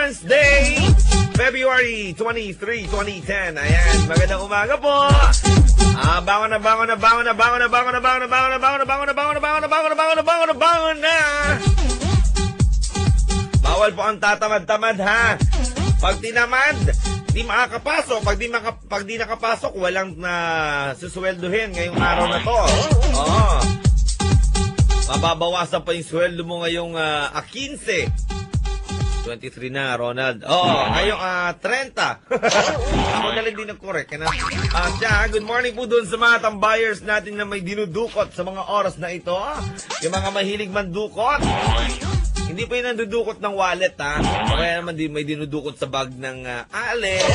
Wednesday, February 23, 2010. Ayan, magandang umaga po. Bangon na. Bawal po ang tatamad-tamad, ha. Pag tinamad, di makakapasok. Pag di nakapasok, walang susweldohin ngayong araw na to. Oo. Mababawasan pa yung sweldo mo ngayong 15. 23 na, Ronald. Oo, ngayong 30. Ako na lang din nag-correct. Good morning po dun sa mga tambayers natin na may dinudukot sa mga oras na ito. Yung mga mahilig mandukot. Hindi pa yung nandudukot ng wallet, ha. Kaya naman may dinudukot sa bag ng alin.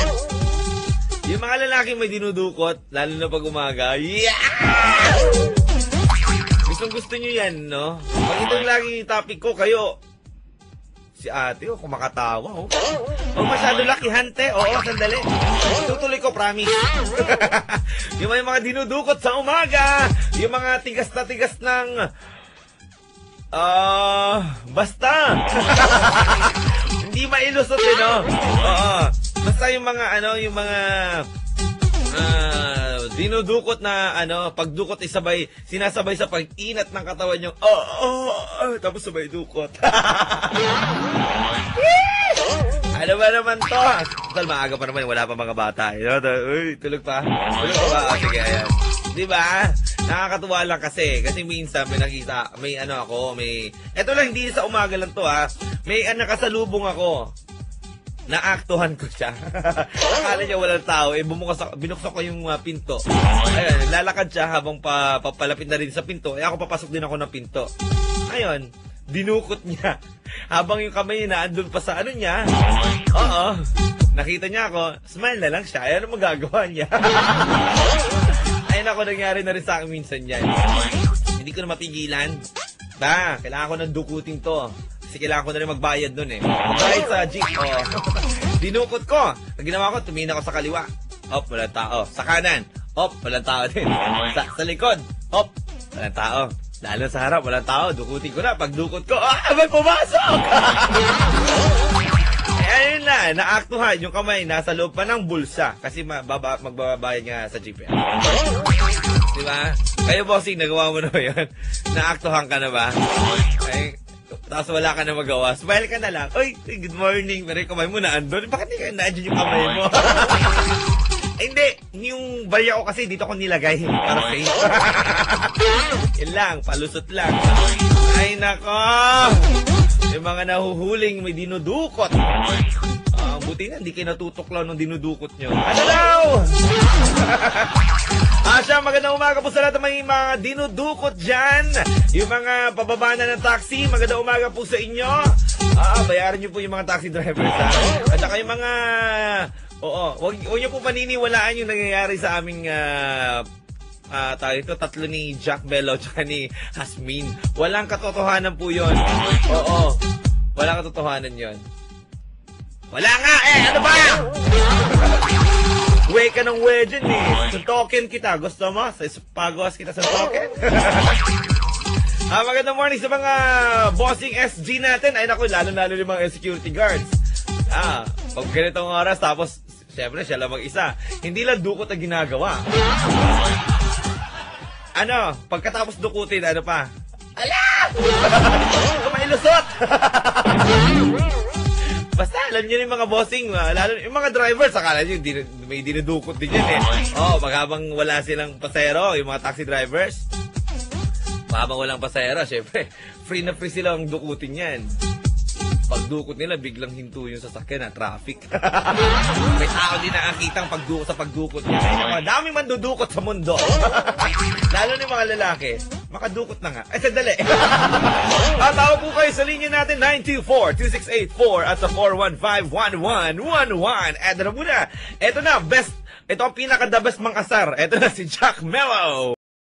Yung mga lalaki may dinudukot, lalo na pag umaga. Yeah! Gusto nyo yan, no? Pag itong lagi topic ko, kayo, si ate, kumakatawa, Huwag masyado lakihante. Oo, sandali. Tutuloy ko, promise. Yung mga dinudukot sa umaga, yung mga tigas na tigas ng... basta. Hindi mailusot, no? Oo. Basta yung mga, dinudukot na, pagdukot sinasabay sa pag-inat ng katawan yung, tapos sabay dukot. Ano ba naman to? Total, maaga pa naman, wala pa mga bata. Uy, tulog pa. Tulog pa ba? Sige, ayan. Diba? Nakakatuwa lang kasi minsan may nakita, eto lang, hindi sa umaga lang to, ha. May nakasalubong ako. Naaktuhan ko siya. Akala niya walang tao, binuksan ko yung pinto. Ayun, lalakad siya habang papalapit na rin sa pinto. Ako papasok din ako ng pinto. Ayun, dinukot niya. Habang yung kamay niya naandun pa sa niya. Oo. Nakita niya ako, smile na lang siya. Ayun ang magagawa niya. Ayun ako, nangyari na rin sa akin minsan yan. Hindi ko na mapigilan. Kailangan ko ng dukuting to. Kasi kailangan ko na rin magbayad nun, Magbayad sa jeep, Dinukot ko. Ang ginawa ko, tumingin ako sa kaliwa. Walang tao. Sa kanan. Walang tao din. Sa likod. Walang tao. Lalo sa harap, walang tao. Dukutin ko na. Pag dukot ko, may pumasok! Ayun na, naaktuhan. Yung kamay, nasa loob pa ng bulsa. Kasi magbabayad nga sa jeep. Diba? Kayo, bossing, nagawa mo na yun. Naaktuhan ka na ba? Tapos wala ka na magawa. Smile ka na lang. Uy, good morning. Pero yung kamay mo na andun. Bakit hindi ka na-adjun yung kamay mo? Hindi. Yung barya ko kasi dito ko nilagay. Para safe. Yun lang. Palusot lang. Ay, nako. Yung mga nahuhuling may dinudukot. Buti na, hindi kayo natutuklaw nung dinudukot nyo. Ano daw? Magandang umaga po sa lahat ng may mga dinudukot dyan. Yung mga pababa na ng taxi, magandang umaga po sa inyo. Bayaran nyo po yung mga taxi drivers, ha? At saka yung mga... huwag nyo po paniniwalaan yung nangyayari sa aming... tatlo ni Jack Bello at ni Hasmin. Walang katotohanan po yun. Walang katotohanan yun. Wala nga ano ba? Way ka ng way dyan Suntokin kita. Gusto mo? Pagawas kita sa token? Magandang morning sa mga bossing SG natin. Ay naku, lalo-lalo yung mga security guards. Pag ganitong oras, tapos syempre siya lang mag-isa. Hindi lang dukot ang ginagawa. Pagkatapos dukutin, ano pa? Ala! Kumailusot! Basta alam niyo yung mga bossing, lalo yung mga drivers, akala niyo may dinudukot din yan maghabang wala silang pasahero, yung mga taxi drivers. Habang walang pasahero, syempre, free na free silang dukutin yan. Pagdukot nila, biglang hinto yung sasakyan traffic. May tao din nakakitang sa pagdukot niya. Daming mandudukot sa mundo. Lalo na yung mga lalaki, makadukot na nga. Sandali. Tawag po kayo sa linya natin, 924-2684 at sa 415-1111. Eto na muna. Ito na, ito ang pinaka-the best mang asar. Ito na si Jack Mello.